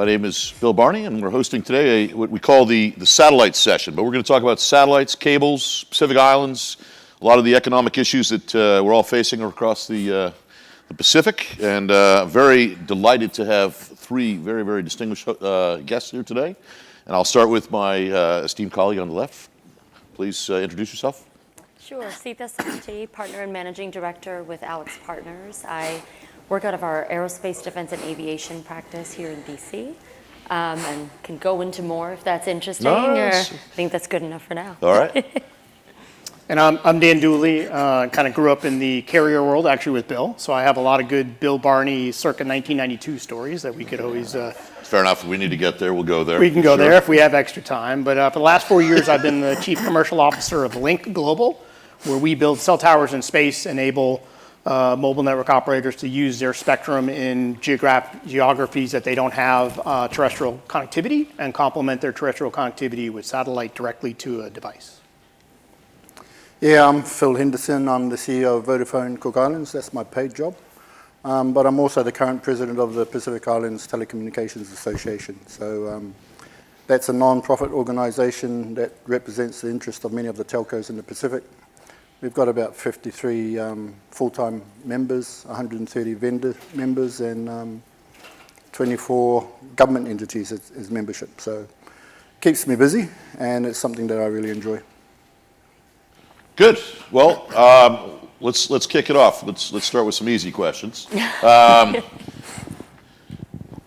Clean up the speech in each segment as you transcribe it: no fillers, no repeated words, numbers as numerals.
My name is Bill Barney, and we're hosting today what we call the satellite session. But we're going to talk about satellites, cables, Pacific Islands, a lot of the economic issues that we're all facing across the Pacific. And very delighted to have three very, very distinguished guests here today. And I'll start with my esteemed colleague on the left. Please introduce yourself. Sure. Sita, Sonty, partner and managing director with AlixPartners. I work out of our aerospace, defense, and aviation practice here in DC, and can go into more if that's interesting, Nice. or I think that's good enough for now. All right. And I'm Dan Dooley, kind of grew up in the carrier world, actually with Bill, so I have a lot of good Bill Barney circa 1992 stories that we could always... Fair enough. If we need to get there, we'll go there. We can go there if we have extra time, but for the last 4 years I've been the Chief Commercial Officer of Lynk Global, where we build cell towers in space, enable mobile network operators to use their spectrum in geographies that they don't have terrestrial connectivity, and complement their terrestrial connectivity with satellite directly to a device. Yeah, I'm Phil Henderson. I'm the CEO of Vodafone Cook Islands. That's my paid job. But I'm also the current president of the Pacific Islands Telecommunications Association. So that's a non-profit organization that represents the interest of many of the telcos in the Pacific. We've got about 53 full-time members, 130 vendor members, and 24 government entities as membership. So it keeps me busy, and it's something that I really enjoy. Good. Well, let's kick it off. Let's start with some easy questions.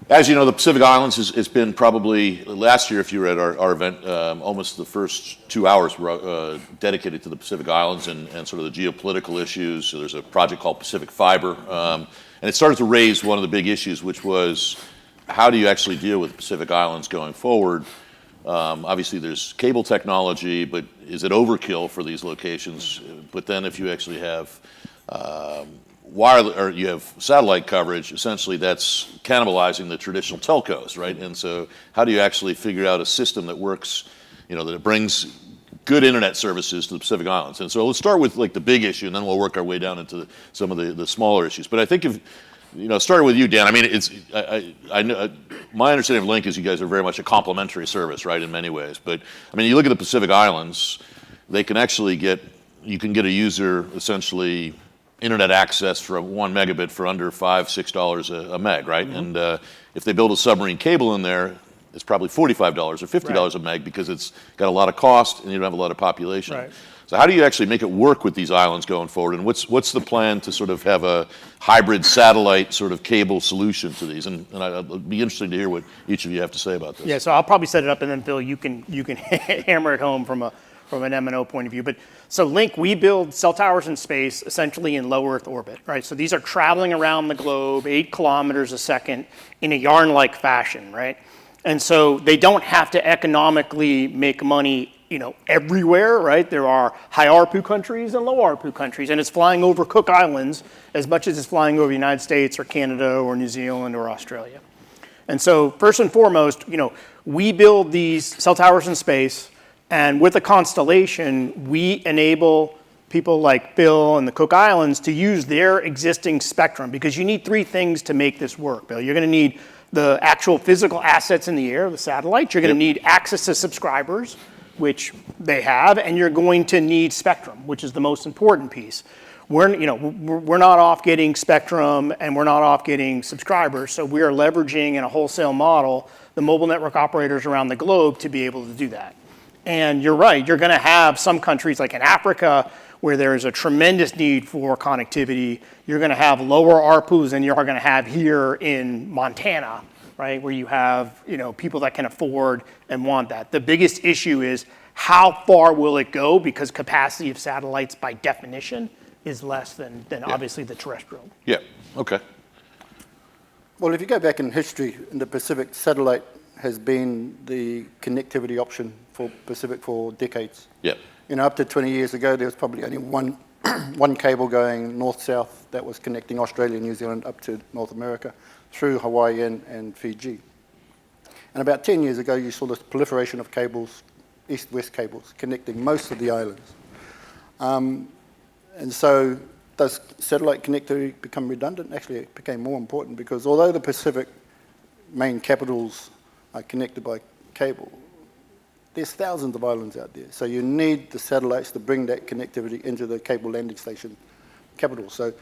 As you know, the Pacific Islands has been probably, last year, if you were at our event, almost the first 2 hours were dedicated to the Pacific Islands and sort of the geopolitical issues. So there's a project called Pacific Fiber, and it started to raise one of the big issues, which was how do you actually deal with the Pacific Islands going forward? Obviously, there's cable technology, but is it overkill for these locations? But then if you actually have you have satellite coverage, essentially that's cannibalizing the traditional telcos, right? And so how do you actually figure out a system that works, that it brings good internet services to the Pacific Islands? And so let's start with like the big issue, and then we'll work our way down into some of the smaller issues. But I think starting with you, Dan, I mean, I know, my understanding of Lynk is you guys are very much a complementary service, right, in many ways. But, I mean, you look at the Pacific Islands, they can actually you can get a user essentially internet access for 1 megabit for under $5, $6 a meg, right? Mm-hmm. And if they build a submarine cable in there, it's probably $45 or $50 a meg because it's got a lot of cost and you don't have a lot of population. Right. So how do you actually make it work with these islands going forward? And what's the plan to sort of have a hybrid satellite sort of cable solution to these? And I'd be interested to hear what each of you have to say about this. Yeah, so I'll probably set it up, and then Bill, you can hammer it home from an M&O point of view. But so Lynk, we build cell towers in space, essentially in low Earth orbit, right? So these are traveling around the globe 8 kilometers a second in a yarn-like fashion, right? And so they don't have to economically make money everywhere, right? There are high ARPU countries and low ARPU countries, and it's flying over Cook Islands as much as it's flying over the United States or Canada or New Zealand or Australia. And so first and foremost, we build these cell towers in space, and with a constellation, we enable people like Bill and the Cook Islands to use their existing spectrum, because you need 3 things to make this work, Bill. You're going to need the actual physical assets in the air, the satellite. You're going to need access to subscribers, which they have, and you're going to need spectrum, which is the most important piece. We're not off getting spectrum, and we're not off getting subscribers, so we are leveraging in a wholesale model the mobile network operators around the globe to be able to do that. And you're right, you're going to have some countries like in Africa where there is a tremendous need for connectivity. You're going to have lower ARPUs than you are going to have here in Montana, right, where you have people that can afford and want that. The biggest issue is how far will it go, because capacity of satellites by definition is less than obviously the terrestrial. Yeah, okay. Well, if you go back in history, in the Pacific, satellite has been the connectivity option for Pacific for decades. Yeah. Up to 20 years ago, there was probably only one cable going north-south that was connecting Australia and New Zealand up to North America through Hawaii and Fiji. And about 10 years ago, you saw this proliferation of cables, east-west cables, connecting most of the islands. And so does satellite connectivity become redundant? Actually, it became more important, because although the Pacific main capitals are connected by cable, there's thousands of islands out there. So you need the satellites to bring that connectivity into the cable landing station capital. So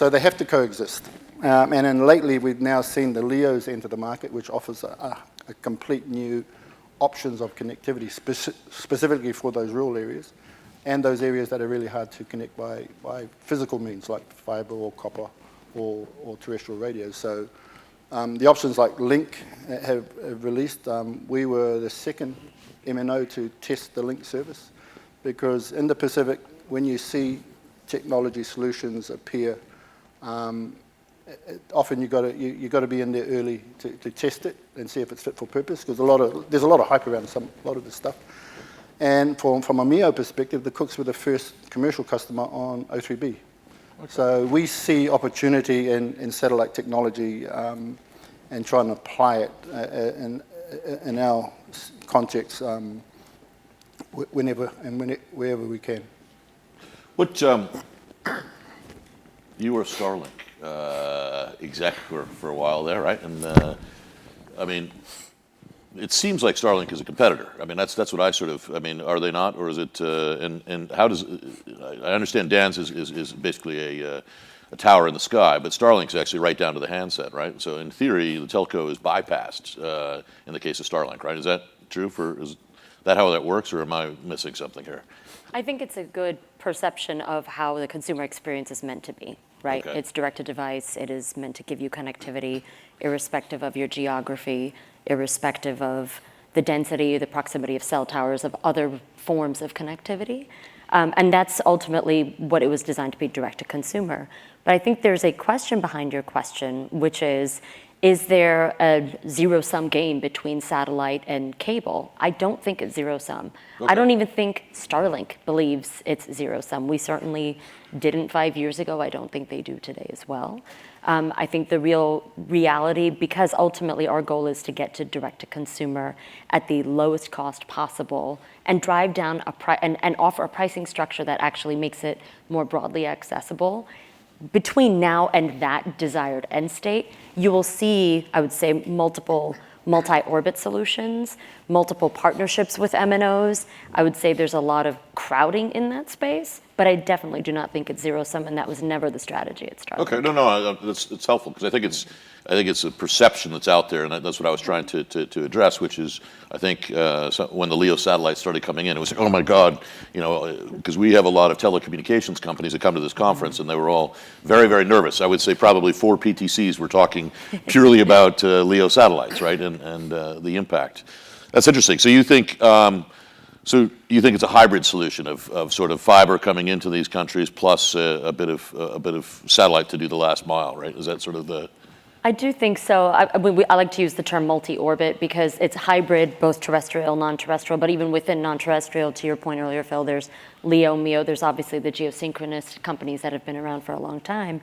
they have to coexist. And then lately, we've now seen the LEOs enter the market, which offers a complete new options of connectivity, specifically for those rural areas, and those areas that are really hard to connect by physical means, like fiber or copper or terrestrial radios. So the options like Lynk have released. We were the second MNO to test the Lynk service, because in the Pacific, when you see technology solutions appear, often you got to be in there early to test it and see if it's fit for purpose, because there's a lot of hype around a lot of this stuff. And from a MEO perspective, the Cooks were the first commercial customer on O3B. Okay. So we see opportunity in satellite technology and try and apply it in our context whenever and wherever we can. What you were a Starlink exec for a while there, right? And I mean, it seems like Starlink is a competitor. I mean, that's what I sort of. I mean, are they not, or is it? And how does? I understand Dan's is basically a tower in the sky, but Starlink's actually right down to the handset, right? So in theory, the telco is bypassed in the case of Starlink, right? Is that true? Is that how that works, or am I missing something here? I think it's a good perception of how the consumer experience is meant to be, right? Okay. It's direct to device. It is meant to give you connectivity irrespective of your geography, irrespective of the density, the proximity of cell towers, of other forms of connectivity. And that's ultimately what it was designed to be, direct to consumer. But I think there's a question behind your question, which is there a zero-sum game between satellite and cable? I don't think it's zero-sum. Okay. I don't even think Starlink believes it's zero-sum. We certainly didn't 5 years ago. I don't think they do today as well. I think the real reality, because ultimately our goal is to get to direct-to-consumer at the lowest cost possible and drive down and offer a pricing structure that actually makes it more broadly accessible. Between now and that desired end state, you will see, I would say, multiple multi-orbit solutions, multiple partnerships with MNOs. I would say there's a lot of crowding in that space, but I definitely do not think it's zero-sum, and that was never the strategy at Starlink. Okay, no, it's helpful, because I think it's a perception that's out there, and that's what I was trying to address, which is, I think when the LEO satellites started coming in, it was like, oh my God, because we have a lot of telecommunications companies that come to this conference, and they were all very, very nervous. I would say probably 4 PTCs were talking purely about LEO satellites, right, and the impact. That's interesting. So you think it's a hybrid solution of sort of fiber coming into these countries plus a bit of satellite to do the last mile, right? Is that sort of the? I do think so. I like to use the term multi-orbit because it's hybrid, both terrestrial, non-terrestrial, but even within non-terrestrial, to your point earlier, Phil, there's LEO, MEO, there's obviously the geosynchronous companies that have been around for a long time.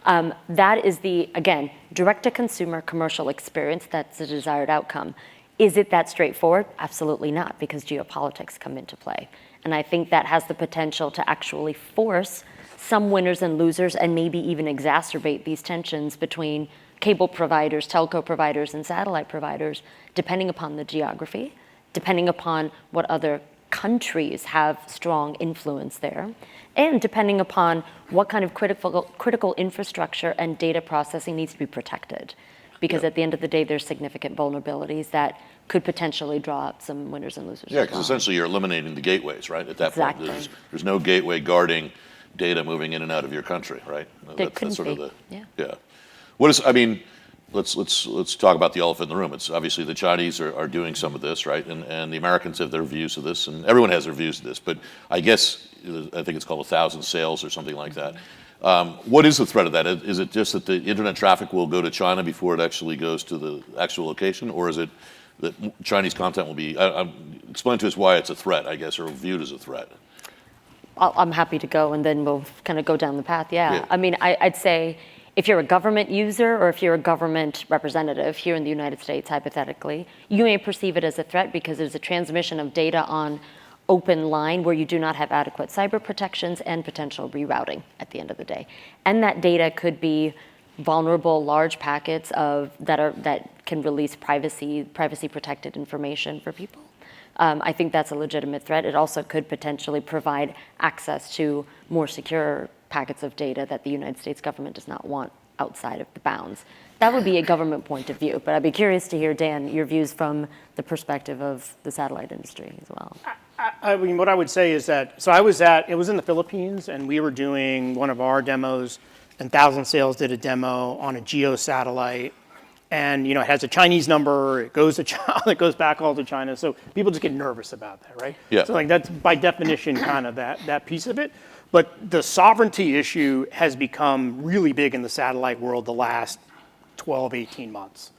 That is the, again, direct-to-consumer commercial experience that's the desired outcome. Is it that straightforward? Absolutely not, because geopolitics come into play. And I think that has the potential to actually force some winners and losers and maybe even exacerbate these tensions between cable providers, telco providers, and satellite providers, depending upon the geography, depending upon what other countries have strong influence there, and depending upon what kind of critical infrastructure and data processing needs to be protected. Because at the end of the day, there's significant vulnerabilities that could potentially draw up some winners and losers. Yeah, because essentially you're eliminating the gateways, right? At that Exactly. point, there's no gateway guarding data moving in and out of your country, right? That's sort of the yeah. What is? I mean, let's talk about the elephant in the room. It's obviously the Chinese are doing some of this, right? And the Americans have their views of this, and everyone has their views of this. But I guess I think it's called 1,000 sales or something like that. What is the threat of that? Is it just that the internet traffic will go to China before it actually goes to the actual location, or is it that Chinese content will be? Explain to us why it's a threat, I guess, or viewed as a threat. I'm happy to go, and then we'll kind of go down the path. Yeah. I mean, I'd say if you're a government user or if you're a government representative here in the United States, hypothetically, you may perceive it as a threat because there's a transmission of data on open line where you do not have adequate cyber protections and potential rerouting at the end of the day. And that data could be vulnerable large packets that can release privacy protected information for people. I think that's a legitimate threat. It also could potentially provide access to more secure packets of data that the United States government does not want outside of the bounds. That would be a government point of view, but I'd be curious to hear, Dan, your views from the perspective of the satellite industry as well. I mean, what I would say is that, it was in the Philippines, and we were doing one of our demos, and Thousand Sales did a demo on a geo satellite, and it has a Chinese number, it goes to China, it goes back all to China, so people just get nervous about that, right? Yeah. So like that's by definition kind of that piece of it. But the sovereignty issue has become really big in the satellite world the last 12, 18 months.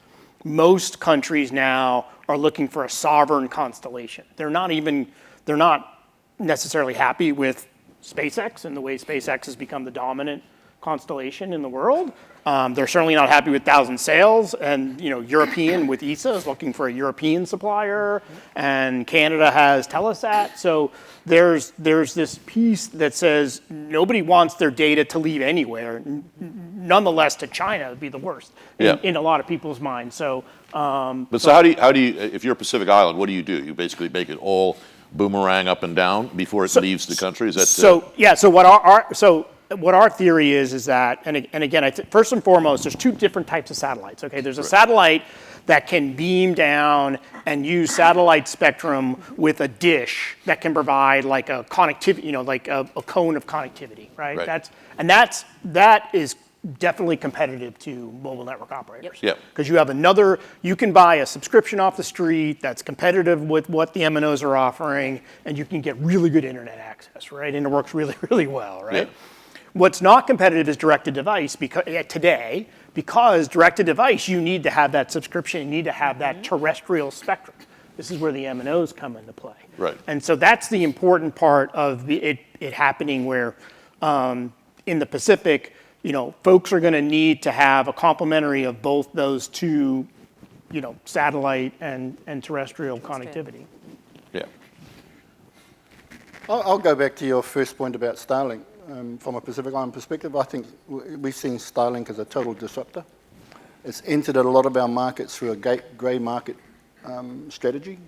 Most countries now are looking for a sovereign constellation. They're not necessarily happy with SpaceX and the way SpaceX has become the dominant constellation in the world. They're certainly not happy with Thousand Sales, and European with ESA is looking for a European supplier, and Canada has Telesat. So there's this piece that says nobody wants their data to leave anywhere. Nonetheless, to China would be the worst in a lot of people's minds. So, but so how do you, if you're Pacific Island, what do? You basically make it all boomerang up and down before it leaves the country? Is that so? What our theory is that, and again, first and foremost, there's two different types of satellites. Okay, there's a satellite that can beam down and use satellite spectrum with a dish that can provide like a connectivity, like a cone of connectivity, right? That is definitely competitive to mobile network operators. Yep. Because you can buy a subscription off the street that's competitive with what the MNOs are offering, and you can get really good internet access, right? And it works really, really well, right? Yep. What's not competitive is direct-to-device because direct-to-device, you need to have that subscription, you need to have that terrestrial spectrum. This is where the MNOs come into play. Right. And so that's the important part of it happening where in the Pacific, folks are going to need to have a complementary of both those two, satellite and terrestrial connectivity. Yeah. I'll go back to your first point about Starlink. From a Pacific Island perspective, I think we've seen Starlink as a total disruptor. It's entered a lot of our markets through a grey market strategy.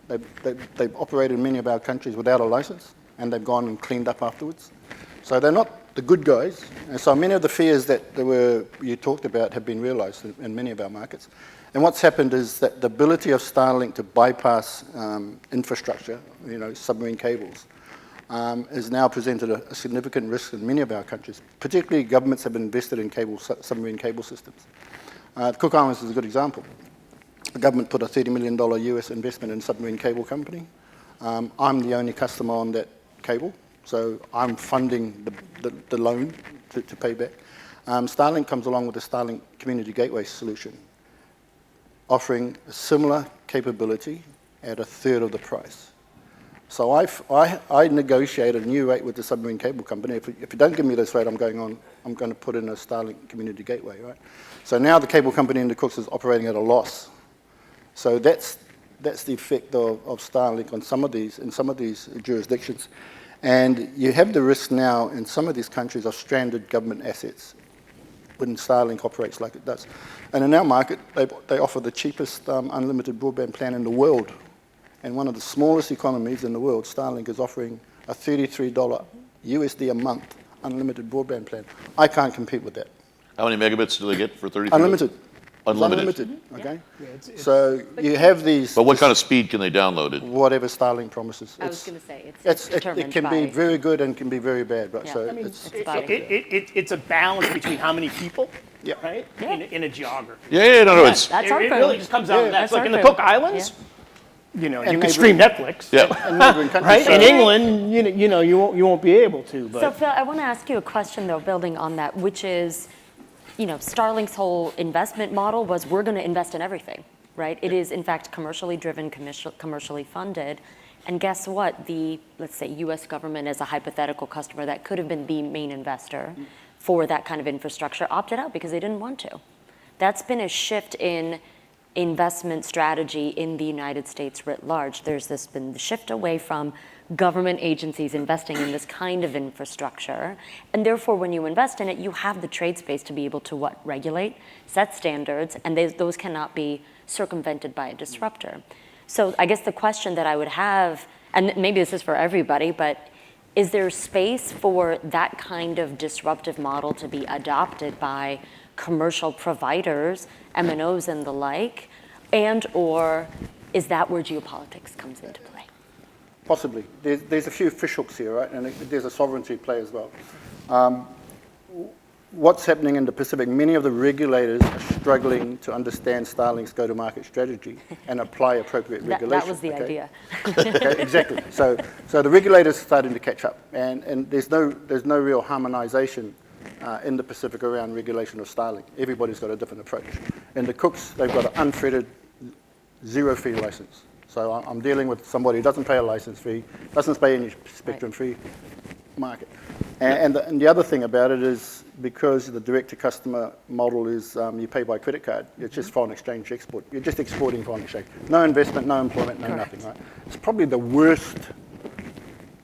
They've operated in many of our countries without a license, and they've gone and cleaned up afterwards. So they're not the good guys. And so many of the fears that you talked about have been realized in many of our markets. And what's happened is that the ability of Starlink to bypass infrastructure, submarine cables, has now presented a significant risk in many of our countries. Particularly, governments have invested in submarine cable systems. The Cook Islands is a good example. The government put a $30 million US investment in a submarine cable company. I'm the only customer on that cable, so I'm funding the loan to pay back. Starlink comes along with the Starlink Community Gateway solution, offering a similar capability at a third of the price. So I negotiated a new rate with the submarine cable company. If you don't give me this rate, I'm going to put in a Starlink Community Gateway, right? So now the cable company in the Cooks is operating at a loss. So that's the effect of Starlink in some of these jurisdictions. And you have the risk now in some of these countries of stranded government assets when Starlink operates like it does. And in our market, they offer the cheapest unlimited broadband plan in the world. And one of the smallest economies in the world, Starlink is offering a $33 USD a month unlimited broadband plan. I can't compete with that. How many megabits do they get for 33? Unlimited. Unlimited. Okay? Yeah. So you have these... But what kind of speed can they download it? Whatever Starlink promises. I was going to say, it's determined it can be very good and can be very bad, right? Yeah. So I mean, it's a balance between how many people, right, Yeah. in a geography. No, that's It our really just comes down to that. That's It's like our in the code. Cook Islands, you And can stream Netflix. Yeah. in neighboring countries. Right? So- In England, you won't be able to. But So Phil, I want to ask you a question though, building on that, which is, Starlink's whole investment model was we're going to invest in everything, right? It is in fact commercially driven, commercially funded. And guess what? Let's say US government as a hypothetical customer that could have been the main investor for that kind of infrastructure opted out because they didn't want to. That's been a shift in investment strategy in the United States writ large. There's been the shift away from government agencies investing in this kind of infrastructure. And therefore, when you invest in it, you have the trade space to be able to regulate, set standards, and those cannot be circumvented by a disruptor. So I guess the question that I would have, and maybe this is for everybody, but is there space for that kind of disruptive model to be adopted by commercial providers, MNOs and the like, and or is that where geopolitics comes into play? Possibly. There's a few fishhooks here, right? And there's a sovereignty play as well. What's happening in the Pacific, many of the regulators are struggling to understand Starlink's go-to-market strategy and apply appropriate regulation. That was the idea. Okay, exactly. So the regulators are starting to catch up, and there's no real harmonization in the Pacific around regulation of Starlink. Everybody's got a different approach. In the Cooks, they've got an unfettered zero-fee license. So I'm dealing with somebody who doesn't pay a license fee, doesn't pay any spectrum-free market. And the other thing about it is because the direct-to-customer model is you pay by credit card, it's just foreign exchange export. You're just exporting foreign exchange. No investment, no employment, no nothing, right? It's probably the worst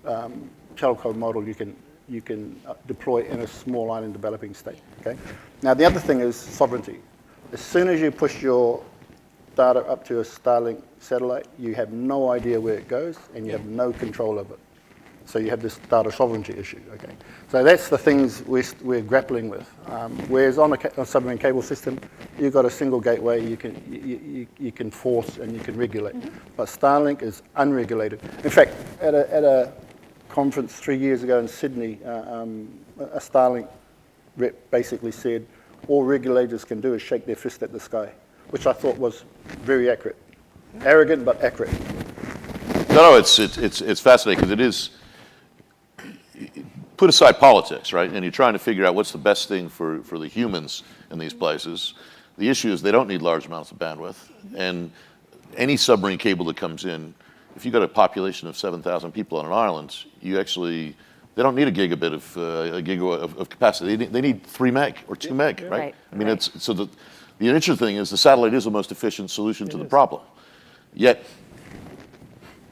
telco model you can deploy in a small island developing state, okay? Now, the other thing is sovereignty. As soon as you push your data up to a Starlink satellite, you have no idea where it goes, and you have no control of it. So you have this data sovereignty issue, okay? So that's the things we're grappling with. Whereas on a submarine cable system, you've got a single gateway you can force and you can regulate. But Starlink is unregulated. In fact, at a conference 3 years ago in Sydney, a Starlink rep basically said, all regulators can do is shake their fist at the sky, which I thought was very accurate. Arrogant, but accurate. No, it's fascinating because it is, put aside politics, right? And you're trying to figure out what's the best thing for the humans in these places. The issue is they don't need large amounts of bandwidth. And any submarine cable that comes in, if you've got a population of 7,000 people on an island, they don't need a gigabit of capacity. They need 3 meg or 2 meg, right? I mean, so the interesting thing is the satellite is the most efficient solution to the problem. Yet,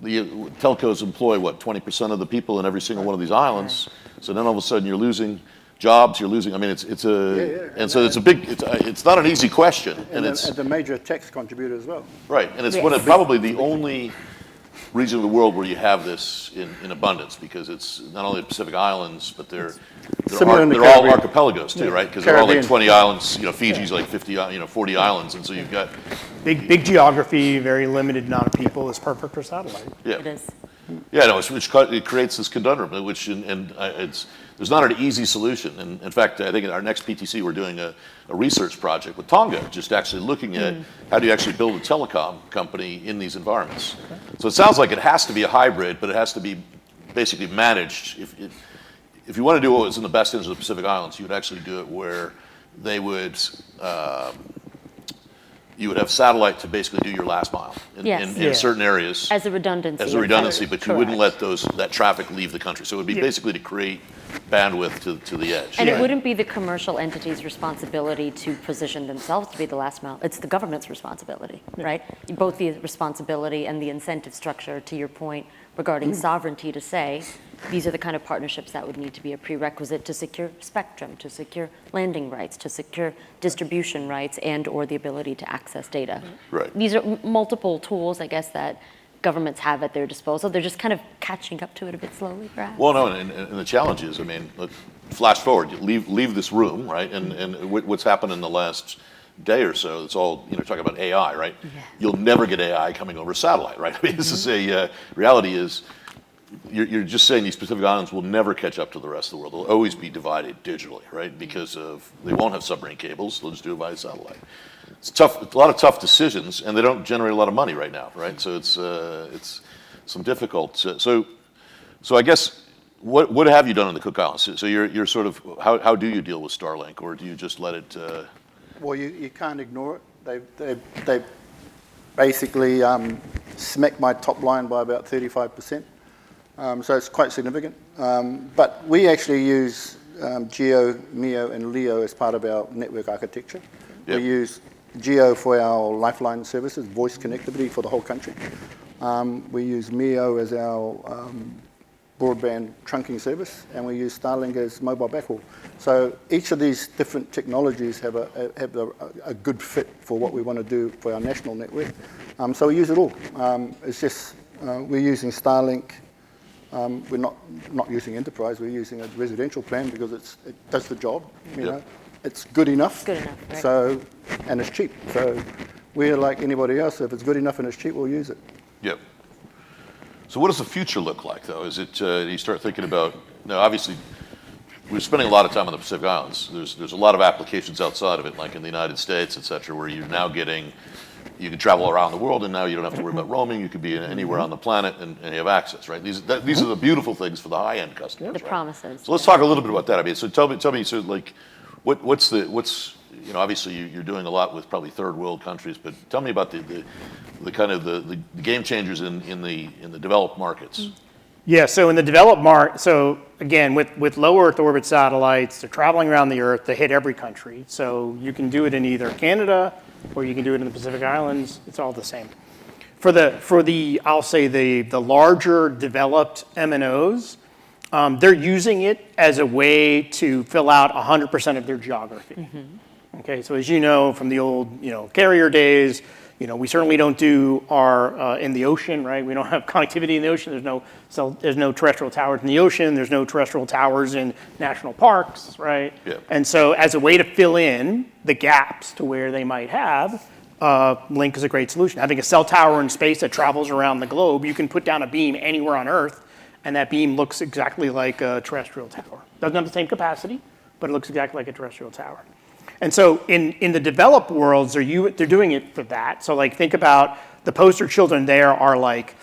the telcos employ, 20% of the people in every single one of these islands. So then all of a sudden you're losing jobs, you're losing, I mean, it's not an easy question. And it's a major tax contributor as well. Right, and it's probably the only region of the world where you have this in abundance, because it's not only the Pacific Islands, but they're all archipelagos too, right? Because they're all like 20 islands. Fiji's like 40 islands, and so you've got big geography, very limited amount of people. Is perfect for satellite. Yeah, it is. Yeah, no, it creates this conundrum, there's not an easy solution. And in fact, I think in our next PTC, we're doing a research project with Tonga, just actually looking at how do you actually build a telecom company in these environments. So it sounds like it has to be a hybrid, but it has to be basically managed. If you want to do what was in the best interest of the Pacific Islands, you would actually do it where they would, you would have satellite to basically do your last mile in certain areas. As a redundancy. But you wouldn't let that traffic leave the country. So it would be basically to create bandwidth to the edge. And it wouldn't be the commercial entity's responsibility to position themselves to be the last mile. It's the government's responsibility, right? Both the responsibility and the incentive structure, to your point, regarding sovereignty, to say, these are the kind of partnerships that would need to be a prerequisite to secure spectrum, to secure landing rights, to secure distribution rights, and or the ability to access data. Right. These are multiple tools, I guess, that governments have at their disposal. They're just kind of catching up to it a bit slowly, perhaps. Well, no, and the challenge is, let's flash forward, leave this room, right? And what's happened in the last day or so, it's all, talking about AI, right? Yeah. You'll never get AI coming over satellite, right? I mean, this is reality is, you're just saying these Pacific Islands will never catch up to the rest of the world. They'll always be divided digitally, right? Because they won't have submarine cables, they'll just do it via satellite. It's tough, a lot of tough decisions, and they don't generate a lot of money right now, right? So it's some difficult. So I guess what have you done in the Cook Islands? So you're sort of, how do you deal with Starlink, or do you just let it? Well, you can't ignore it. They basically smacked my top line by about 35%. So it's quite significant. But we actually use GEO, MEO, and LEO as part of our network architecture. Yep. We use Geo for our lifeline services, voice connectivity for the whole country. We use MEO as our broadband trunking service, and we use Starlink as mobile backhaul. So each of these different technologies have a good fit for what we want to do for our national network. So we use it all. It's just we're using Starlink. We're not using enterprise. We're using a residential plan because it does the job. You know, it's good enough. Good enough. Right. So, and it's cheap. So we're like anybody else. If it's good enough and it's cheap, we'll use it. Yep. So what does the future look like, though? Is it you start thinking about? Now, obviously, we're spending a lot of time on the Pacific Islands. There's a lot of applications outside of it, like in the United States, et cetera, where you're now getting. You can travel around the world, and now you don't have to worry about roaming. You could be anywhere on the planet, and you have access, right? These are the beautiful things for the high-end customers. The right? promises. So let's talk a little bit about that. I mean, so tell me, so like, what's you know, obviously you're doing a lot with probably third world countries, but tell me about the kind of the game changers in the developed markets. Yeah, so in the developed market, so again, with low Earth orbit satellites, they're traveling around the Earth, they hit every country. So you can do it in either Canada or you can do it in the Pacific Islands, it's all the same. For the I'll say the larger developed MNOs, they're using it as a way to fill out 100% of their geography. Mm-hmm. Okay, so as you know from the old carrier days, we certainly don't do our in the ocean, right? We don't have connectivity in the ocean. There's no terrestrial towers in the ocean. There's no terrestrial towers in national parks, right? Yeah. And so as a way to fill in the gaps to where they might have, Lynk is a great solution. Having a cell tower in space that travels around the globe, you can put down a beam anywhere on Earth, and that beam looks exactly like a terrestrial tower. Doesn't have the same capacity, but it looks exactly like a terrestrial tower. And so in the developed worlds, they're doing it for that. So like think about the poster children there are like,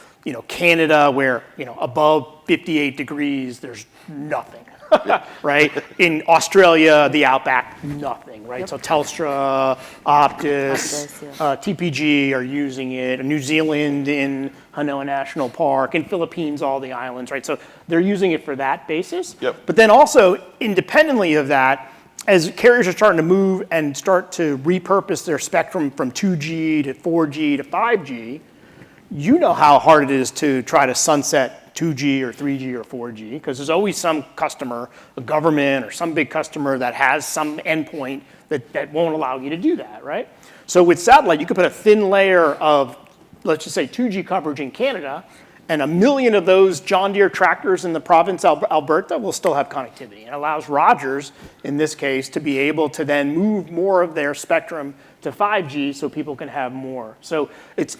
Canada where, above 58 degrees, there's nothing, right? In Australia, the outback, nothing, right? Yep. So Telstra, Optus, TPG are using it. New Zealand in Hanoa National Park, in Philippines, all the islands, right? So they're using it for that basis. Yep. But then also, independently of that, as carriers are starting to move and start to repurpose their spectrum from 2G to 4G to 5G, you know how hard it is to try to sunset 2G or 3G or 4G, because there's always some customer, a government or some big customer that has some endpoint that won't allow you to do that, right? So with satellite, you could put a thin layer of, let's just say 2G coverage in Canada, and 1 million of those John Deere tractors in the province of Alberta will still have connectivity. It allows Rogers, in this case, to be able to then move more of their spectrum to 5G so people can have more. So it's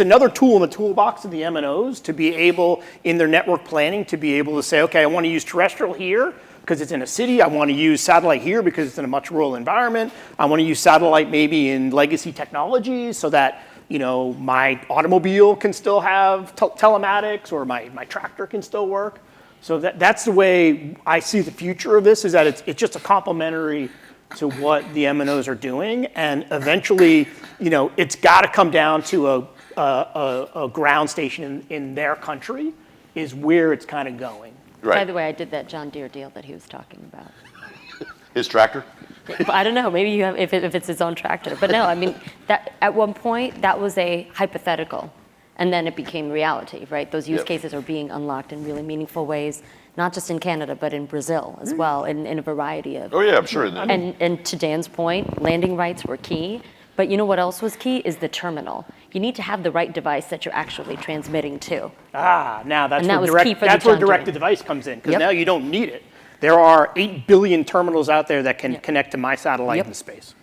another tool in the toolbox of the MNOs to be able, in their network planning, to be able to say, okay, I want to use terrestrial here because it's in a city. I want to use satellite here because it's in a much rural environment. I want to use satellite maybe in legacy technologies so that my automobile can still have telematics, or my tractor can still work. So that's the way I see the future of this, is that it's just a complementary to what the MNOs are doing. And eventually, it's got to come down to a ground station in their country is where it's kind of going. Right. By the way, I did that John Deere deal that he was talking about. His tractor? I don't know. Maybe you have if it's his own tractor. But no, I mean that at one point that was a hypothetical, and then it became reality. Right? Those use cases are being unlocked in really meaningful ways, not just in Canada but in Brazil as well, in a variety of. Oh yeah, I'm sure. And to Dan's point, landing rights were key. But you know what else was key is the terminal. You need to have the right device that you're actually transmitting to. Now that's that's where direct-to-device comes in, because now you don't need it. There are 8 billion terminals out there that can connect to my satellite in space,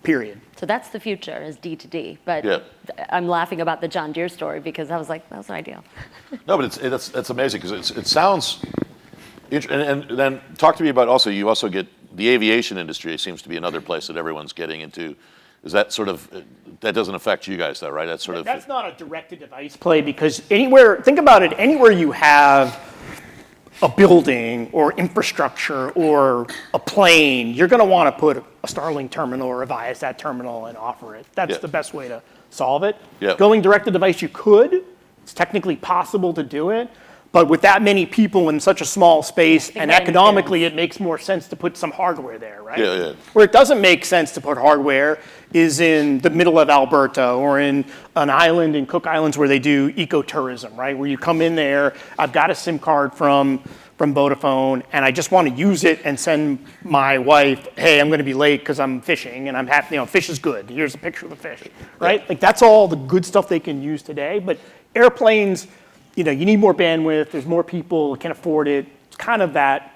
period. So that's the future, is D2D. But I'm laughing about the John Deere story because I was like, that was ideal. No, but it's amazing because it sounds, and then talk to me about also, you also get the aviation industry seems to be another place that everyone's getting into. Is that sort of, that doesn't affect you guys though, right? That's not a direct-to-device play, because think about it, anywhere you have a building or infrastructure or a plane, you're going to want to put a Starlink terminal or a Viasat terminal and offer it. That's the best way to solve it. Going direct to device, you could. It's technically possible to do it. But with that many people in such a small space, and that economically, it makes more sense to put some hardware there, right? Yeah. Where it doesn't make sense to put hardware is in the middle of Alberta or in an island in Cook Islands where they do ecotourism, right? Where you come in there, I've got a SIM card from Vodafone, and I just want to use it and send my wife, hey, I'm going to be late because I'm fishing, and I'm happy, fish is good. Here's a picture of the fish, right? Like that's all the good stuff they can use today. But airplanes, you need more bandwidth. There's more people who can afford it. It's kind of that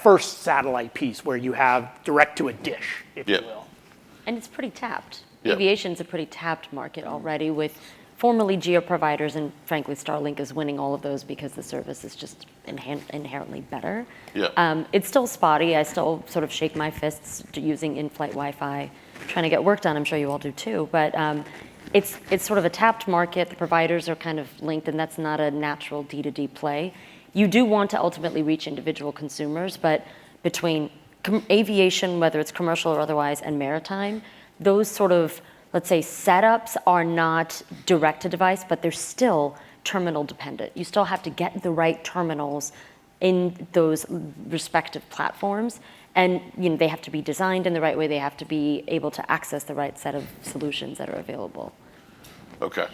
first satellite piece where you have direct to a dish, if you will. And it's pretty tapped. Yeah. Aviation's a pretty tapped market already with formerly geo providers, and frankly, Starlink is winning all of those because the service is just inherently better. Yeah. It's still spotty. I still sort of shake my fists using in-flight Wi-Fi, trying to get work done. I'm sure you all do too. But it's sort of a tapped market. The providers are kind of linked, and that's not a natural D2D play. You do want to ultimately reach individual consumers, but between aviation, whether it's commercial or otherwise, and maritime, those sort of, let's say, setups are not direct to device, but they're still terminal dependent. You still have to get the right terminals in those respective platforms, and they have to be designed in the right way. They have to be able to access the right set of solutions that are available. Okay.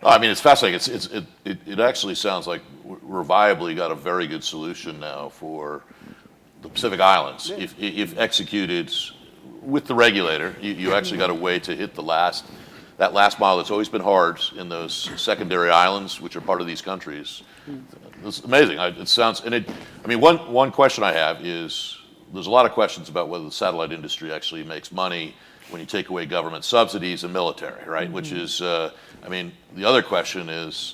I mean, it's fascinating. It actually sounds like we're viably got a very good solution now for the Pacific Islands. Yeah. If executed with the regulator, you actually got a way to hit that last mile that's always been hard in those secondary islands, which are part of these countries. It's amazing. It sounds, one question I have is, there's a lot of questions about whether the satellite industry actually makes money when you take away government subsidies and military, right? Mm-hmm. Which is, the other question is,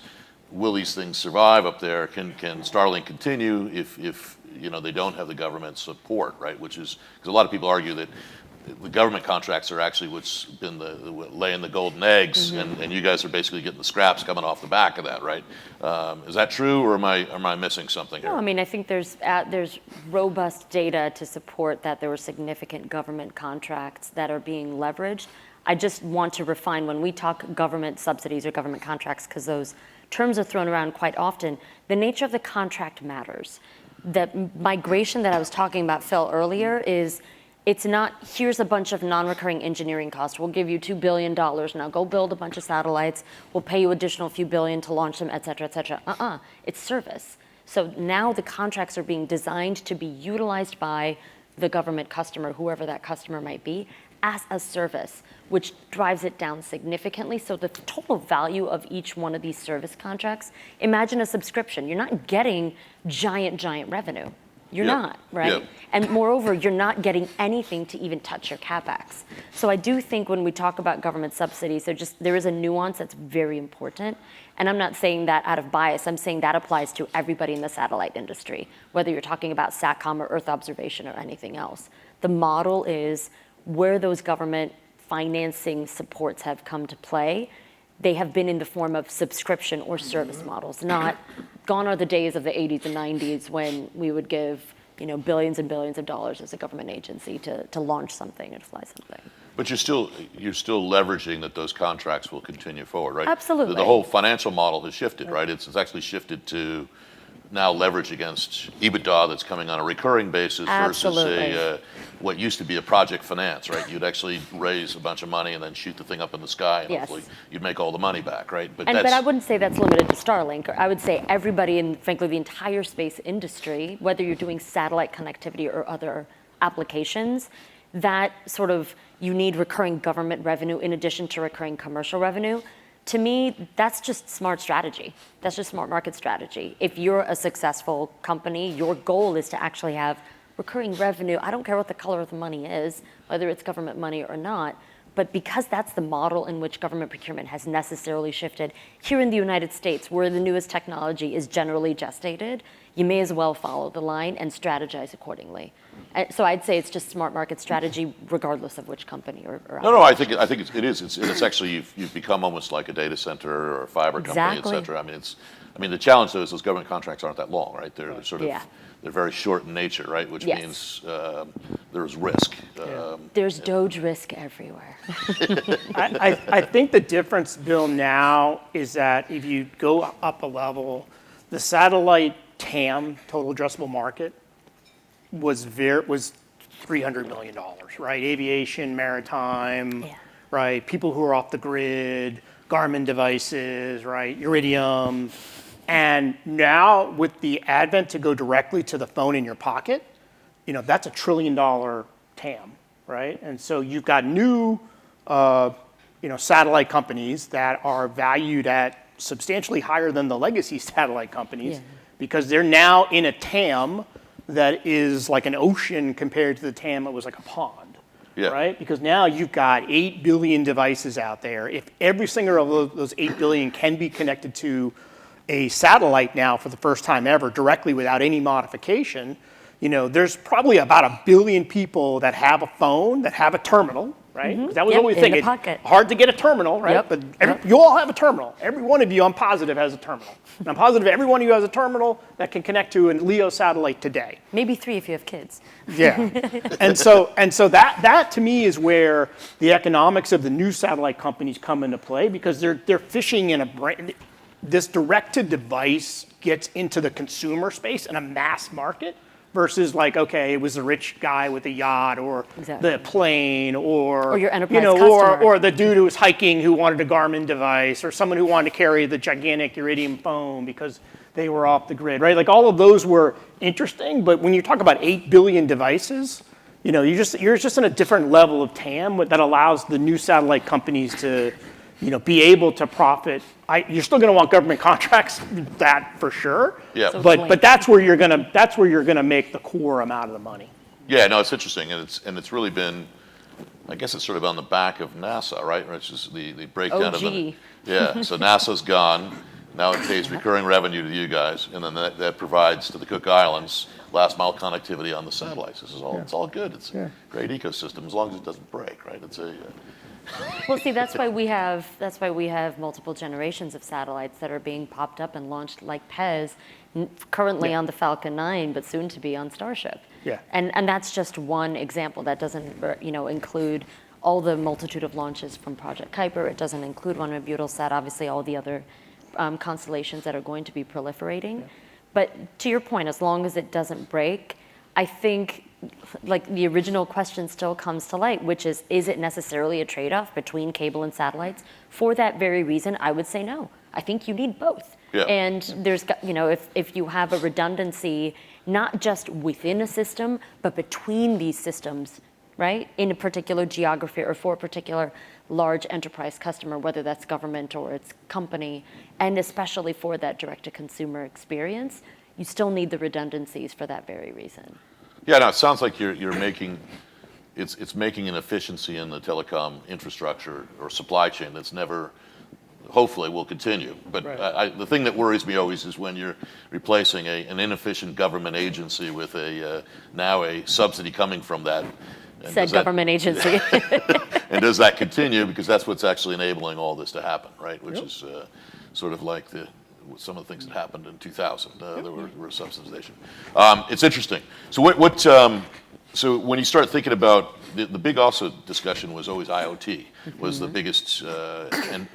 will these things survive up there? Can Starlink continue if they don't have the government support, right? Which is, because a lot of people argue that the government contracts are actually what's been laying the golden eggs, mm-hmm. and you guys are basically getting the scraps coming off the back of that, right? Is that true, or am I missing something here? No, I think there's robust data to support that there were significant government contracts that are being leveraged. I just want to refine when we talk government subsidies or government contracts, because those terms are thrown around quite often. The nature of the contract matters. The migration that I was talking about, Phil, earlier is, it's not, here's a bunch of non-recurring engineering costs. We'll give you $2 billion now. Go build a bunch of satellites. We'll pay you additional few billion to launch them, et cetera, et cetera. It's service. So now the contracts are being designed to be utilized by the government customer, whoever that customer might be, as a service, which drives it down significantly. So the total value of each one of these service contracts, imagine a subscription. You're not getting giant there. You're not, right? Yep. And moreover, you're not getting anything to even touch your CapEx. So I do think when we talk about government subsidies, there is a nuance that's very important. And I'm not saying that out of bias. I'm saying that applies to everybody in the satellite industry, whether you're talking about SATCOM or Earth observation or anything else. The model is where those government financing supports have come to play. They have been in the form of subscription or service models, not gone are the days of the 80s and 90s when we would give billions and billions of dollars as a government agency to launch something or to fly something. But you're still leveraging that those contracts will continue forward, right? Absolutely. The whole financial model has shifted, right? It's actually shifted to now leverage against EBITDA that's coming on a recurring basis versus what used to be a project finance, right? You'd actually raise a bunch of money and then shoot the thing up in the sky, and hopefully you'd make all the money back, right? But I wouldn't say that's limited to Starlink. I would say everybody in, frankly, the entire space industry, whether you're doing satellite connectivity or other applications, that sort of, you need recurring government revenue in addition to recurring commercial revenue. To me, that's just smart strategy. That's just smart market strategy. If you're a successful company, your goal is to actually have recurring revenue. I don't care what the color of the money is, whether it's government money or not, but because that's the model in which government procurement has necessarily shifted, here in the United States, where the newest technology is generally gestated, you may as well follow the line and strategize accordingly. So I'd say it's just smart market strategy, regardless of which company or No, I think it is. It's actually you've become almost like a data center or a fiber company, et cetera. The challenge though is those government contracts aren't that long, right? They're sort of they're very short in nature, right? Which means there's risk. There's Doge risk everywhere. I think the difference, Bill, now is that if you go up a level, the satellite TAM, total addressable market, was $300 million, right? Aviation, maritime, Yeah. right? People who are off the grid, Garmin devices, right? Iridium. And now with the advent to go directly to the phone in your pocket, that's $1 trillion TAM, right? And so you've got new, satellite companies that are valued at substantially higher than the legacy satellite companies because they're now in a TAM that is like an ocean compared to the TAM that was like a pond, right? Because now you've got 8 billion devices out there. If every single of those 8 billion can be connected to a satellite now for the first time ever directly without any modification, there's probably about 1 billion people that have a phone, that have a terminal, right? 'Cause that was always the thing. In the pocket. Hard to get a terminal, right? But you all have a terminal. Every one of you, I'm positive, has a terminal. And I'm positive every one of you has a terminal that can connect to a LEO satellite today. Maybe 3 if you have kids. Yeah. and so that to me is where the economics of the new satellite companies come into play because they're fishing in a brand. This direct-to-device gets into the consumer space in a mass market versus like, okay, it was the rich guy with the yacht or the plane or your enterprise customer. or the dude who was hiking who wanted a Garmin device or someone who wanted to carry the gigantic Iridium phone because they were off the grid, right? Like all of those were interesting, but when you talk about 8 billion devices, you're just in a different level of TAM that allows the new satellite companies to be able to profit. You're still going to want government contracts, that for sure. Yeah. So But that's where you're gonna make the core amount of the money. Yeah, no, it's interesting, and it's really been, I guess it's sort of on the back of NASA, right? It's just the breakdown of the. Yeah. So NASA's gone. Now it pays recurring revenue to you guys, and then that provides to the Cook Islands last mile connectivity on the satellites. It's all good. It's a great ecosystem as long as it doesn't break, right? It's a Well, see, that's why we have multiple generations of satellites that are being popped up and launched, like PEZ, currently on the Falcon 9, but soon to be on Starship. Yeah. And that's just one example. That doesn't, include all the multitude of launches from Project Kuiper. It doesn't include one with Eutelsat, obviously all the other constellations that are going to be proliferating. Yeah. But to your point, as long as it doesn't break, I think like the original question still comes to light, which is it necessarily a trade-off between cable and satellites? For that very reason, I would say no. I think you need both. Yeah. And there's, if you have a redundancy, not just within a system, but between these systems, right? In a particular geography or for a particular large enterprise customer, whether that's government or it's company, and especially for that direct-to-consumer experience, you still need the redundancies for that very reason. Yeah, no, it sounds like you're making it's making an efficiency in the telecom infrastructure or supply chain that's never, hopefully, will continue. But the thing that worries me always is when you're replacing an inefficient government agency with now a subsidy coming from that. Said government agency. And does that continue? Because that's what's actually enabling all this to happen, right? Which is sort of like some of the things that happened in 2000. There were subsidization. It's interesting. So so when you start thinking about the big also discussion was always IoT was the biggest. And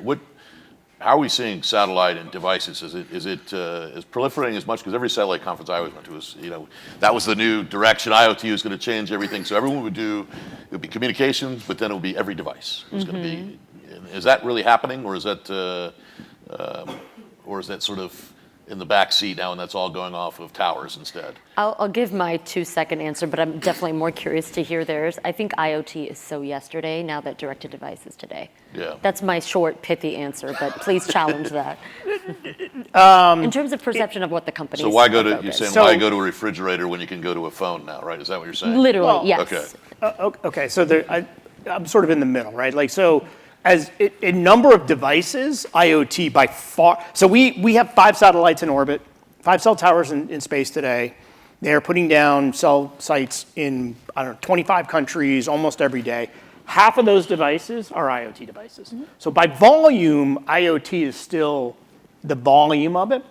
how are we seeing satellite and devices? Is it proliferating as much? Because every satellite conference I always went to was that was the new direction. IoT was going to change everything. So everyone it would be communications, but then it would be every device. It was going to be. Is that really happening, or is that? Or is that sort of in the back seat now, and that's all going off of towers instead? I'll give my 2-second answer, but I'm definitely more curious to hear theirs. I think IoT is so yesterday now that direct-to-device is today. Yeah. That's my short, pithy answer, but please challenge that. In terms of perception of what the company is. So why go to a refrigerator when you can go to a phone now, right? Is that what you're saying? Literally, yes. Okay. Okay, so I'm sort of in the middle, right? Like so. As a number of devices, IoT by far. So we have 5 satellites in orbit, 5 cell towers in space today. They're putting down cell sites in 25 countries almost every day. Half of those devices are IoT devices. Mm-hmm. So by volume, IoT is still the volume of it.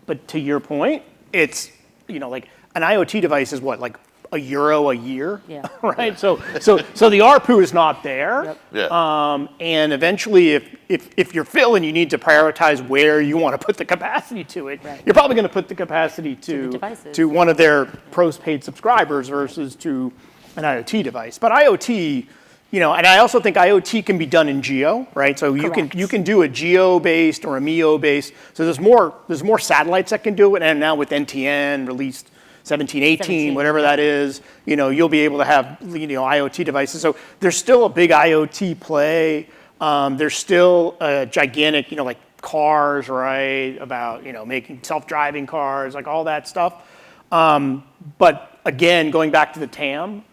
But to your point, it's like an IoT device is what, like €1 a year, Yeah. right? So the ARPU is not there. Yep. Yeah. And eventually, if you're Phil and you need to prioritize where you want to put the capacity to it, Right. you're probably going to put the capacity the to devices. one of their postpaid subscribers versus to an IoT device. But IoT, and I also think IoT can be done in geo, right? So you Correct. can do a geo-based or a MEO-based. So there's more satellites that can do it, and now with NTN released 17, 18, whatever that is, you'll be able to have IoT devices. So there's still a big IoT play. There's still a gigantic, like cars, right? About making self-driving cars, like all that stuff. But again, going back to the TAM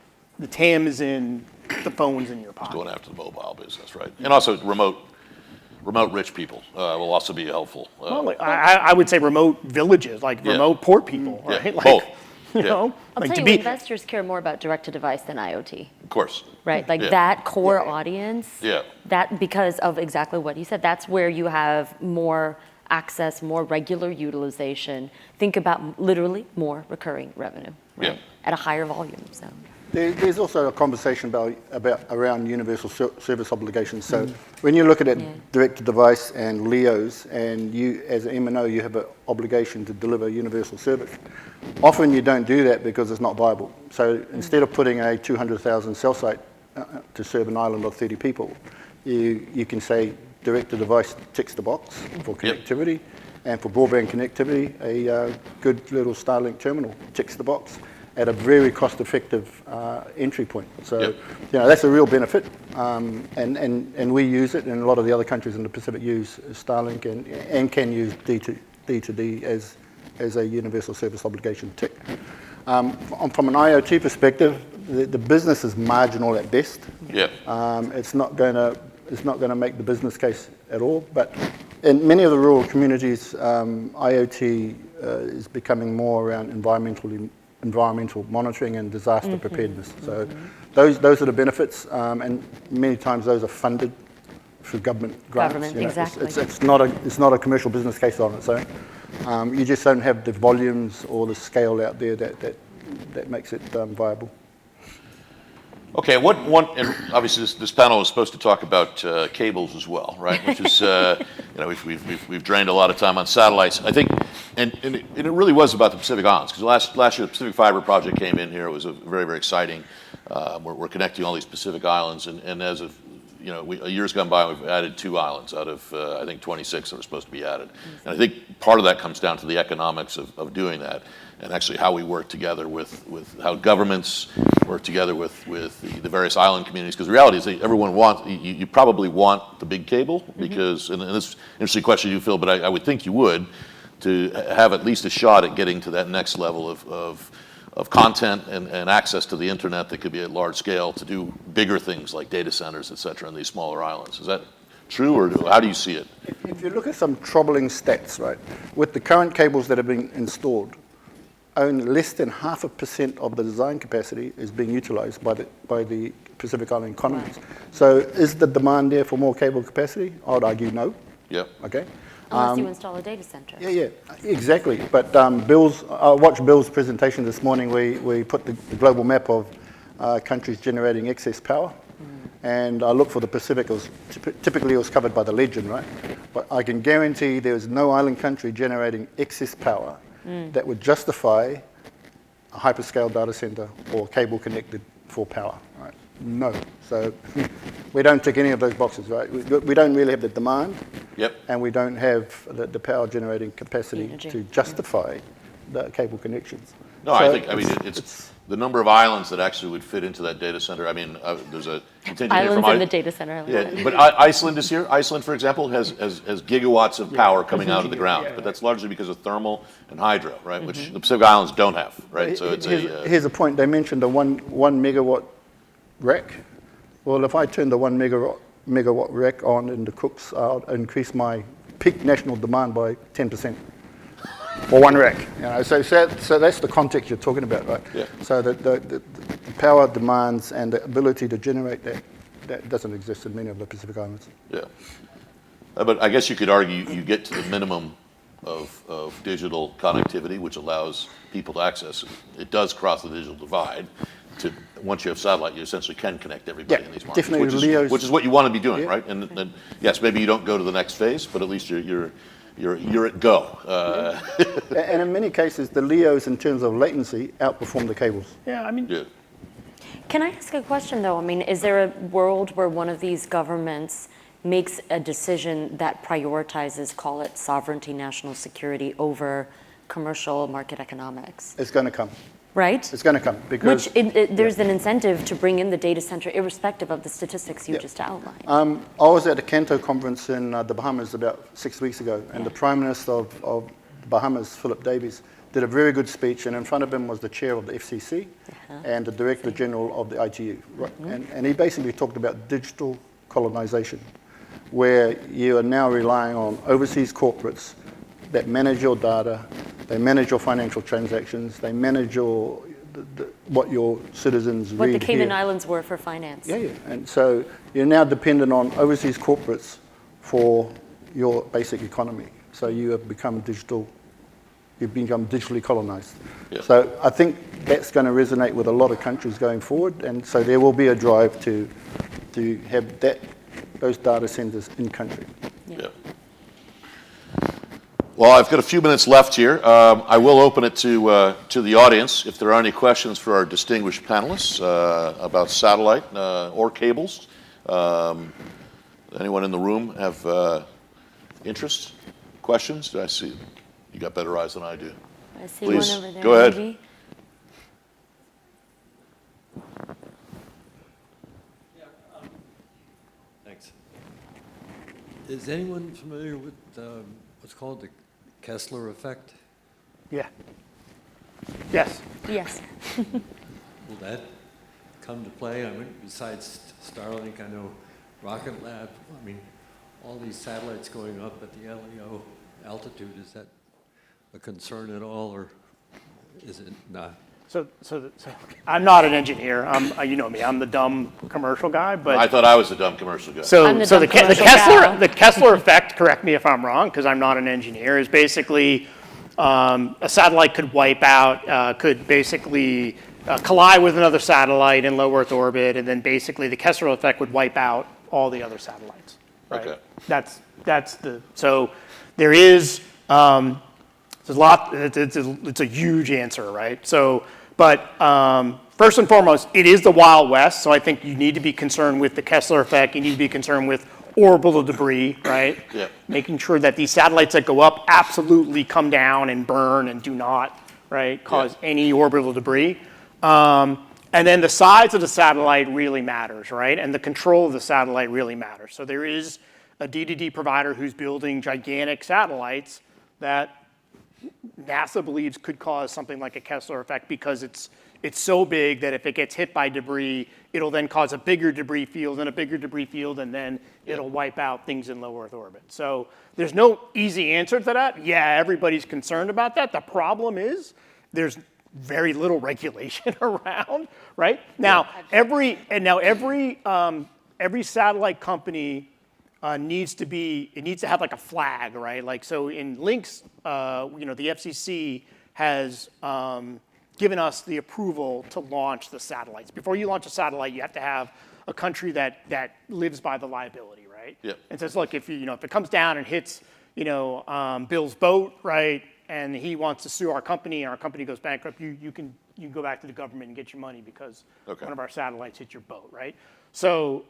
is in the phones in your pocket. Going after the mobile business, right? And also remote rich people will also be helpful. Well, I would say remote villages, like remote poor people, Yeah, right? Like, both. I'll like tell to you, be, investors care more about direct-to-device than IoT, Of course. right? Like Yeah. that core audience, Yeah. that because of exactly what you said, that's where you have more access, more regular utilization. Think about literally more recurring revenue, right? Yeah. At a higher volume, so. There's also a conversation around universal service obligations. So when you look at it direct-to-device and LEOs, and you, as an MNO, you have an obligation to deliver universal service. Often you don't do that because it's not viable. So instead of putting a 200,000 cell site to serve an island of 30 people, you can say direct-to-device ticks the box for connectivity, and for broadband connectivity, a good little Starlink terminal ticks the box at a very cost-effective entry point. So, that's a real benefit, and we use it, and a lot of the other countries in the Pacific use Starlink and can use D2D as a universal service obligation tick. From an IoT perspective, the business is marginal at best. Yeah. It's not going to make the business case at all. But in many of the rural communities, IoT is becoming more around environmental monitoring and disaster preparedness. So those are the benefits, and many times those are funded through government grants. Exactly. It's not a commercial business case on its own. You just don't have the volumes or the scale out there that makes it viable. Okay, and obviously this panel is supposed to talk about cables as well, right? Which is, we've drained a lot of time on satellites. I think, and it really was about the Pacific Islands, because last year the Pacific Fiber project came in here. It was very, very exciting. We're connecting all these Pacific Islands, and as of a year's gone by, we've added 2 islands out of I think 26 that were supposed to be added. And I think part of that comes down to the economics of doing that, and actually how we work together with how governments work together with the various island communities. Because the reality is that everyone you probably want the big cable, because, and this is an interesting question you, Phil, but I would think you would, to have at least a shot at getting to that next level of content and access to the internet that could be at large scale to do bigger things like data centers, et cetera, in these smaller islands. Is that true, or how do you see it? If you look at some troubling stats, right, with the current cables that have been installed, only less than 0.5% of the design capacity is being utilized by the Pacific Island economies. So is the demand there for more cable capacity? I would argue no. Yeah. Okay. Unless you install a data center. Yeah, exactly. But I watched Bill's presentation this morning where we put the global map of countries generating excess power. And I looked for the Pacific. Typically it was covered by the legend, right? But I can guarantee there is no island country generating excess power that would justify a hyperscale data center or cable connected for power, right? No. So we don't tick any of those boxes, right? We don't really have the demand. Yep. And we don't have the power generating capacity to justify the cable connections. No, So I mean, it's the number of islands that actually would fit into that data center. I mean, there's a contingent here Islands from in the data center. Yeah, but Iceland is here. Iceland, for example, has gigawatts of power coming out of the ground, but that's largely because of thermal and hydro, right? Which the Pacific Islands don't have, right? So it's here's a point. They mentioned the one megawatt rack. Well, if I turn the 1 megawatt rack on in the Cooks, I'll increase my peak national demand by 10%. For one rack, so that's the context you're talking about, right? Yeah. So the power demands and the ability to generate that doesn't exist in many of the Pacific Islands. Yeah. But I guess you could argue you get to the minimum of digital connectivity, which allows people to access it. It does cross the digital divide. Once you have satellite, you essentially can connect everybody in these markets, definitely which is what you want to be doing, right? And yes, maybe you don't go to the next phase, but at least you're at go. And in many cases, the LEOs, in terms of latency, outperform the cables. Yeah, I mean, Yeah. Can I ask a question, though? I mean, is there a world where one of these governments makes a decision that prioritizes, call it sovereignty, national security, over commercial market economics? It's going to come. Right? It's going to come because There's an incentive to bring in the data center, irrespective of the statistics you just outlined. I was at a Canto conference in the Bahamas about 6 weeks ago, and the Prime Minister of the Bahamas, Phillip, did a very good speech, and in front of him was the chair of the FCC and the Director General of the ITU. Right? And he basically talked about digital colonization, where you are now relying on overseas corporates that manage your data, they manage your financial transactions, they manage what your citizens read. What the Cayman here. Islands were for finance. Yeah. And so you're now dependent on overseas corporates for your basic economy. So you have become digitally colonized. Yeah. So I think that's going to resonate with a lot of countries going forward, and so there will be a drive to have those data centers in country. Yeah. Well, I've got a few minutes left here. I will open it to the audience if there are any questions for our distinguished panelists about satellite or cables. Anyone in the room have interest? Questions? I see you got better eyes than I do. I see Please, one over there. go ahead. Maybe. Thanks. Is anyone familiar with what's called the Kessler effect? yeah. Yes. Yes. Will that come to play? I mean, besides Starlink, I know Rocket Lab. I mean, all these satellites going up at the LEO altitude, is that a concern at all, or is it not? So I'm not an engineer. You know me. I'm the dumb commercial guy. But I thought I was the dumb commercial guy. I'm the dumb commercial gal. The Kessler effect, correct me if I'm wrong, because I'm not an engineer, is basically a satellite could wipe out, could basically collide with another satellite in low Earth orbit, and then basically the Kessler effect would wipe out all the other satellites. Right? Okay. That's the so there is. There's a lot. It's a huge answer, right? So, but first and foremost, it is the Wild West. So I think you need to be concerned with the Kessler effect. You need to be concerned with orbital debris, right? Yeah. Making sure that these satellites that go up absolutely come down and burn and do not, right, cause any orbital debris. And then the size of the satellite really matters, right? And the control of the satellite really matters. So there is a D2D provider who's building gigantic satellites that NASA believes could cause something like a Kessler effect because it's so big that if it gets hit by debris, it'll then cause a bigger debris field and a bigger debris field, and then it'll wipe out things in low Earth orbit. So there's no easy answer to that. Yeah, everybody's concerned about that. The problem is there's very little regulation around, right? Now every satellite company needs to have like a flag, right? Like so in Lynk's, the FCC has given us the approval to launch the satellites. Before you launch a satellite, you have to have a country that lives by the liability, right? Yep. And says, look, if it comes down and hits, Bill's boat, right, and he wants to sue our company and our company goes bankrupt, you can go back to the government and get your money because one of our satellites hit your boat, right? So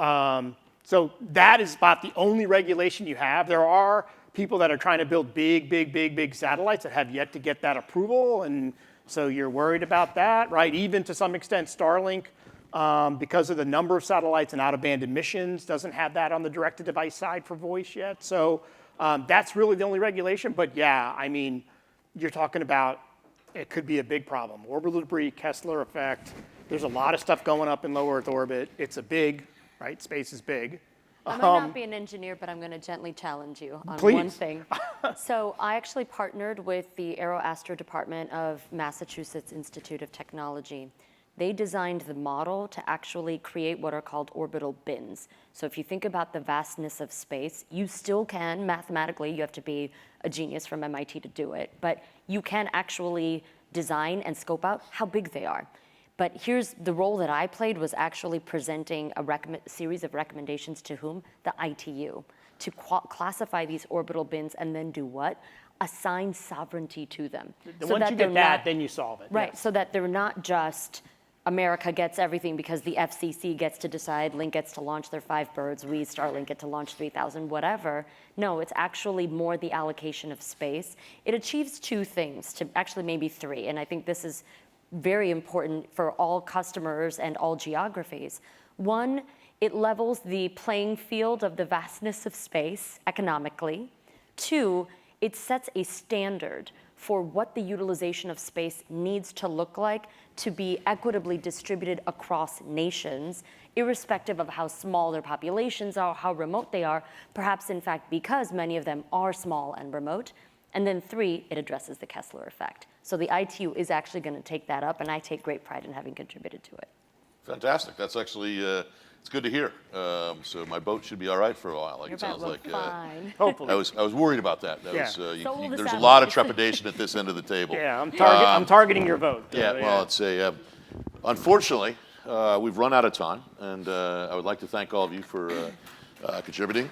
that is about the only regulation you have. There are people that are trying to build big satellites that have yet to get that approval, and so you're worried about that, right? Even to some extent, Starlink, because of the number of satellites and out-of-band emissions, doesn't have that on the direct-to-device side for voice yet. So that's really the only regulation. But yeah, I mean, you're talking about it could be a big problem. Orbital debris, Kessler effect. There's a lot of stuff going up in low Earth orbit. It's a big, right? Space is big. I might not be an engineer, but I'm going to gently challenge you on Please. one thing. So I actually partnered with the Aeroastro Department of Massachusetts Institute of Technology they designed the model to actually create what are called orbital bins. So if you think about the vastness of space, you still can, mathematically, you have to be a genius from MIT to do it, but you can actually design and scope out how big they are. But here's the role that I played was actually presenting a series of recommendations to whom? The ITU, to classify these orbital bins and then do what? Assign sovereignty to them. Once you get that, then you solve it. Right, Yes. so that they're not just America gets everything because the FCC gets to decide, Lynk gets to launch their 5 birds, we, Starlink, get to launch 3,000, whatever. No, it's actually more the allocation of space. It achieves 2 things, actually maybe 3, and I think this is very important for all customers and all geographies. 1, it levels the playing field of the vastness of space economically. 2, it sets a standard for what the utilization of space needs to look like to be equitably distributed across nations, irrespective of how small their populations are, how remote they are, perhaps in fact because many of them are small and remote. And then 3, it addresses the Kessler effect. So the ITU is actually going to take that up, and I take great pride in having contributed to it. Fantastic. That's actually, it's good to hear. So my boat should be all right for a while. Like Your it sounds bet like. will fine. Hopefully. I was worried about that. Yeah. So will the there's a lot of satellites. trepidation at this end of the table. Yeah, I'm targeting your vote. Yeah, well, it's unfortunately, we've run out of time, and I would like to thank all of you for contributing.